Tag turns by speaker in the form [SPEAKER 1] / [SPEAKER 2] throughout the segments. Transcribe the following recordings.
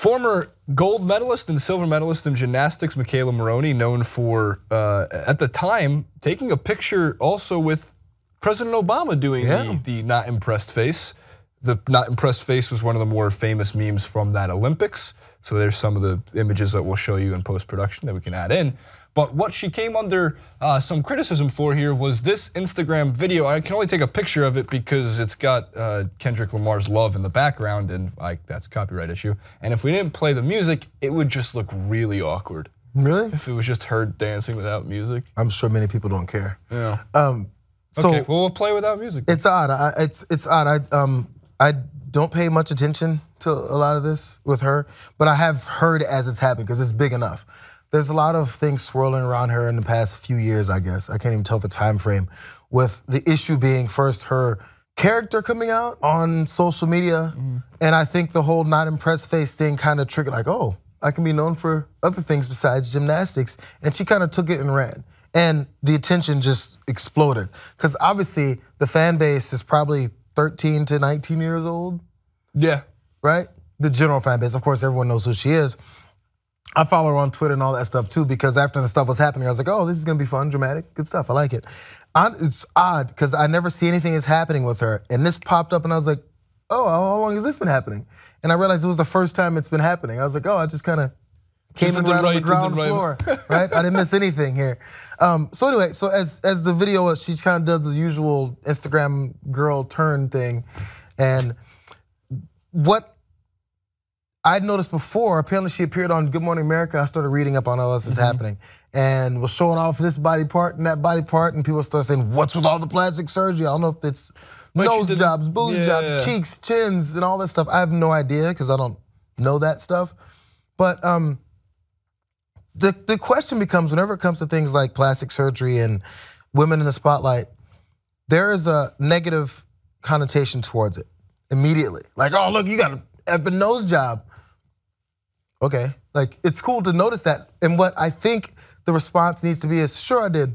[SPEAKER 1] Former gold medalist and silver medalist in gymnastics, Michaela Maroney, known for, at the time, taking a picture also with President Obama doing the not impressed face. The not impressed face was one of the more famous memes from that Olympics. So there's some of the images that we'll show you in post-production that we can add in. But what she came under some criticism for here was this Instagram video. I can only take a picture of it because it's got Kendrick Lamar's Love in the background, and that's a copyright issue. And if we didn't play the music, it would just look really awkward.
[SPEAKER 2] Really?
[SPEAKER 1] If it was just her dancing without music.
[SPEAKER 2] I'm sure many people don't care.
[SPEAKER 1] Yeah.
[SPEAKER 2] So
[SPEAKER 1] okay, well, we'll play without music.
[SPEAKER 2] It's odd. It's odd. I don't pay much attention to a lot of this with her, but I have heard as it's happened because it's big enough. There's a lot of things swirling around her in the past few years, I guess. I can't even tell the time frame, with the issue being first her character coming out on social media, and I think the whole not impressed face thing kind of triggered, like, oh, I can be known for other things besides gymnastics, and she kind of took it and ran. And the attention just exploded, because obviously the fan base is probably 13 to 19 years old.
[SPEAKER 1] Yeah.
[SPEAKER 2] Right? The general fan base, of course, everyone knows who she is. I follow her on Twitter and all that stuff too, because after the stuff was happening, I was like, oh, this is gonna be fun, dramatic, good stuff, I like it. It's odd, because I never see anything is happening with her, and this popped up and I was like, oh, how long has this been happening? And I realized it was the first time it's been happening. I was like, oh, I just kind of came in right on the ground floor, right? I didn't miss anything here. So anyway, so as the video, she kind of does the usual Instagram girl turn thing, and what I'd noticed before, apparently she appeared on Good Morning America. I started reading up on all this is happening, and was showing off this body part and that body part, and people start saying, what's with all the plastic surgery? I don't know if it's nose jobs, booty jobs, cheeks, chins, and all that stuff. I have no idea, because I don't know that stuff. But the question becomes, whenever it comes to things like plastic surgery and women in the spotlight, there is a negative connotation towards it immediately. Like, oh, look, you got a effing nose job. Okay, like, it's cool to notice that. And what I think the response needs to be is, sure I did.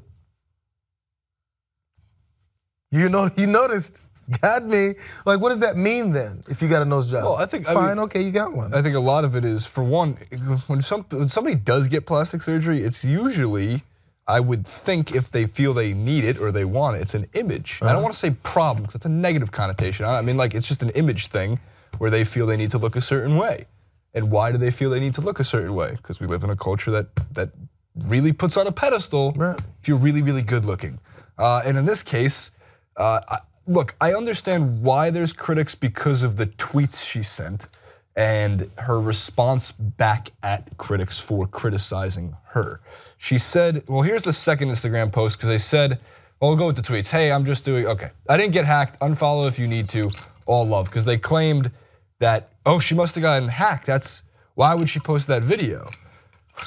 [SPEAKER 2] You noticed, got me. Like, what does that mean then, if you got a nose job?
[SPEAKER 1] Well, I think
[SPEAKER 2] it's fine, okay, you got one.
[SPEAKER 1] I think a lot of it is, for one, when somebody does get plastic surgery, it's usually, I would think, if they feel they need it or they want it, it's an image. I don't want to say problem, because it's a negative connotation. I mean, like, it's just an image thing where they feel they need to look a certain way. And why do they feel they need to look a certain way? Because we live in a culture that really puts on a pedestal if you're really, really good looking. And in this case, look, I understand why there's critics because of the tweets she sent and her response back at critics for criticizing her. She said, well, here's the second Instagram post, because they said, well, we'll go with the tweets. Hey, I'm just doing, okay. I didn't get hacked, unfollow if you need to, all love. Because they claimed that, oh, she must have gotten hacked. That's, why would she post that video?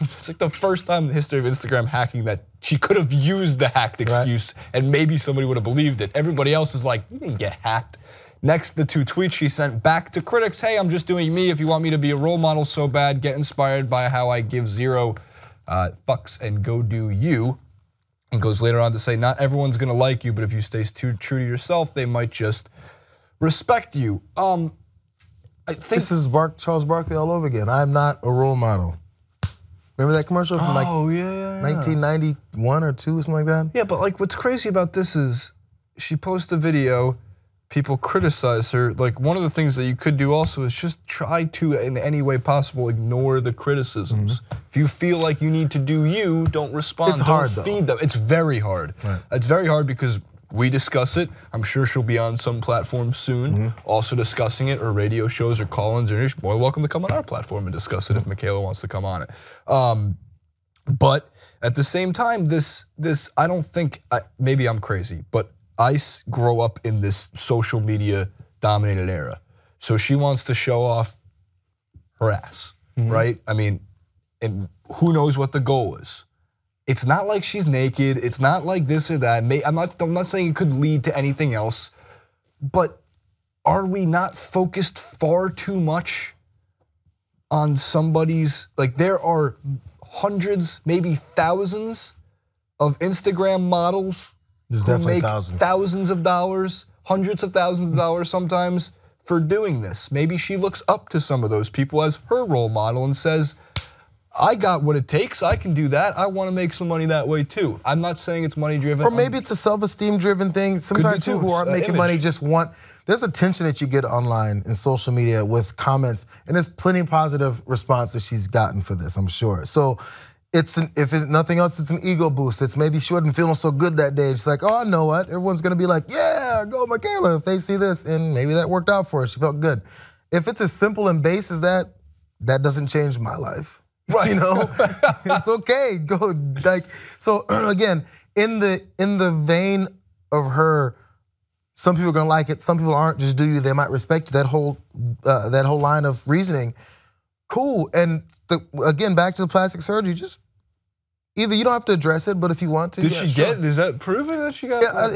[SPEAKER 1] It's like the first time in the history of Instagram hacking that she could have used the hacked excuse and maybe somebody would have believed it. Everybody else is like, you didn't get hacked. Next, the two tweets she sent back to critics. Hey, I'm just doing me. If you want me to be a role model so bad, get inspired by how I give zero fucks and go do you. And goes later on to say, not everyone's gonna like you, but if you stay too true to yourself, they might just respect you. I think
[SPEAKER 2] this is Charles Barkley all over again. I'm not a role model. Remember that commercial from like 1991 or 2 or something like that?
[SPEAKER 1] Yeah, but like what's crazy about this is she posts a video, people criticize her. Like, one of the things that you could do also is just try to, in any way possible, ignore the criticisms. If you feel like you need to do you, don't respond.
[SPEAKER 2] It's hard,
[SPEAKER 1] don't feed them. It's very hard. It's very hard because we discuss it. I'm sure she'll be on some platform soon, also discussing it, or radio shows or call-ins. You're more welcome to come on our platform and discuss it if Michaela wants to come on it. But at the same time, this I don't think, maybe I'm crazy, but I grow up in this social media dominated era. So she wants to show off her ass, right? I mean, and who knows what the goal is. It's not like she's naked, it's not like this or that. I'm not saying it could lead to anything else, but are we not focused far too much on somebody's, like, there are hundreds, maybe thousands of Instagram models who make thousands of dollars, hundreds of thousands of dollars sometimes, for doing this. Maybe she looks up to some of those people as her role model and says, I got what it takes, I can do that, I wanna make some money that way too. I'm not saying it's money driven.
[SPEAKER 2] Or maybe it's a self-esteem driven thing. Sometimes people who aren't making money just want, there's a tension that you get online in social media with comments, and there's plenty of positive response that she's gotten for this, I'm sure. So if it's nothing else, it's an ego boost. It's maybe she wasn't feeling so good that day. She's like, oh, I know what, everyone's gonna be like, yeah, go Michaela, if they see this, and maybe that worked out for her, she felt good. If it's as simple and base as that, that doesn't change my life. Right. You know, it's okay. Go like so again in the vein of her. Some people are gonna like it. Some people aren't. Just do you? They might respect you. That whole line of reasoning. Cool. And again, back to the plastic surgery. Just either you don't have to address it, but if you want to,
[SPEAKER 1] did she get? Is that proven that she got?
[SPEAKER 2] Yeah,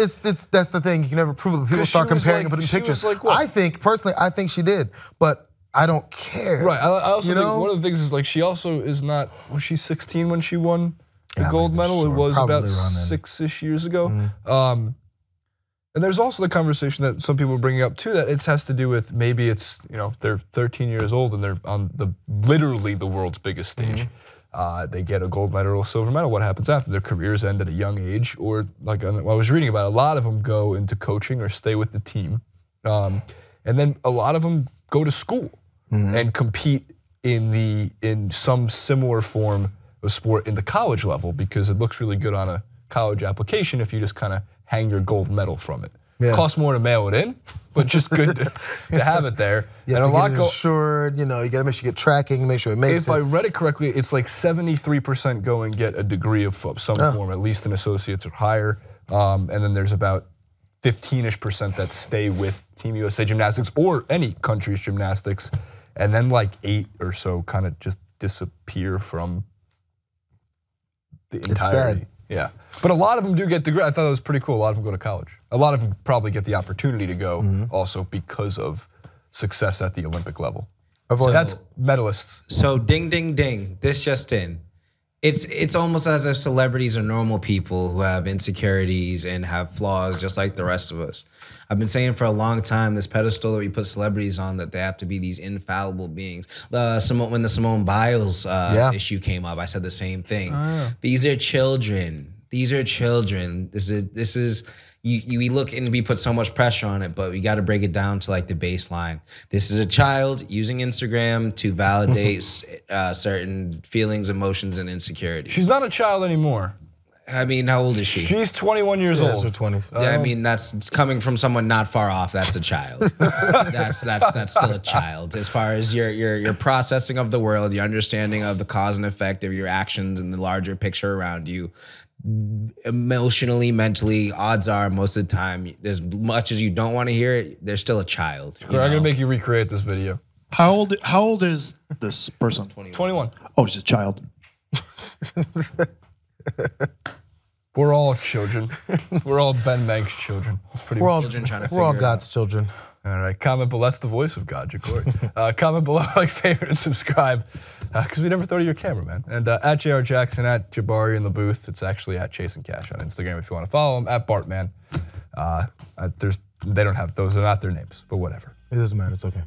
[SPEAKER 2] that's the thing. You can never prove it. People start comparing and putting pictures.
[SPEAKER 1] Like, what?
[SPEAKER 2] I think personally, I think she did, but I don't care.
[SPEAKER 1] Right. I also think one of the things is like she also is not. Was she 16 when she won the gold medal? It was about 6-ish years ago. And there's also the conversation that some people are bringing up too, that it has to do with maybe it's they're 13 years old and they're on literally the world's biggest stage. They get a gold medal or a silver medal. What happens after? Their careers end at a young age, or like I was reading about, a lot of them go into coaching or stay with the team, and then a lot of them go to school and compete in some similar form of sport in the college level, because it looks really good on a college application if you just kind of hang your gold medal from it. Yeah. Costs more to mail it in, but just good to have it there.
[SPEAKER 2] You have to get it insured, you gotta make sure you get tracking, make sure it makes
[SPEAKER 1] it. If I read it correctly, it's like 73% go and get a degree of some form, at least an associate's or higher. And then there's about 15-ish% that stay with Team USA Gymnastics or any country's gymnastics. And then like 8 or so kind of just disappear from the entirety. Yeah, but a lot of them do get degrees. I thought it was pretty cool. A lot of them go to college. A lot of them probably get the opportunity to go also because of success at the Olympic level. So that's medalists.
[SPEAKER 3] So ding, ding, ding. This just in. It's almost as if celebrities are normal people who have insecurities and have flaws just like the rest of us. I've been saying for a long time, this pedestal that we put celebrities on, that they have to be these infallible beings. When the Simone Biles issue came up, I said the same thing. These are children. These are children. This is we look and we put so much pressure on it, but we got to break it down to like the baseline. This is a child using Instagram to validate certain feelings, emotions, and insecurities.
[SPEAKER 1] She's not a child anymore.
[SPEAKER 3] I mean, how old is she?
[SPEAKER 1] She's 21 years old.
[SPEAKER 2] Her 20s.
[SPEAKER 3] I mean, that's coming from someone not far off. That's a child. that's still a child. As far as your processing of the world, your understanding of the cause and effect of your actions and the larger picture around you, emotionally, mentally, odds are most of the time, as much as you don't want to hear it, they're still a child.
[SPEAKER 1] I'm gonna make you recreate this video.
[SPEAKER 4] How old is this person?
[SPEAKER 1] 21.
[SPEAKER 4] Oh, she's a child.
[SPEAKER 1] We're all children. We're all Ben Mank's children. It's pretty.
[SPEAKER 2] We're all God's children.
[SPEAKER 1] All right, comment below. That's the voice of God, Ja'Cory. Comment below, like, favorite, and subscribe, because we never thought of your camera, man. And at JR Jackson, at Jabari in the booth. It's actually at Chasing Cash on Instagram if you want to follow him. At Bartman. They don't have those. They're not their names, but whatever.
[SPEAKER 2] It doesn't matter. It's okay.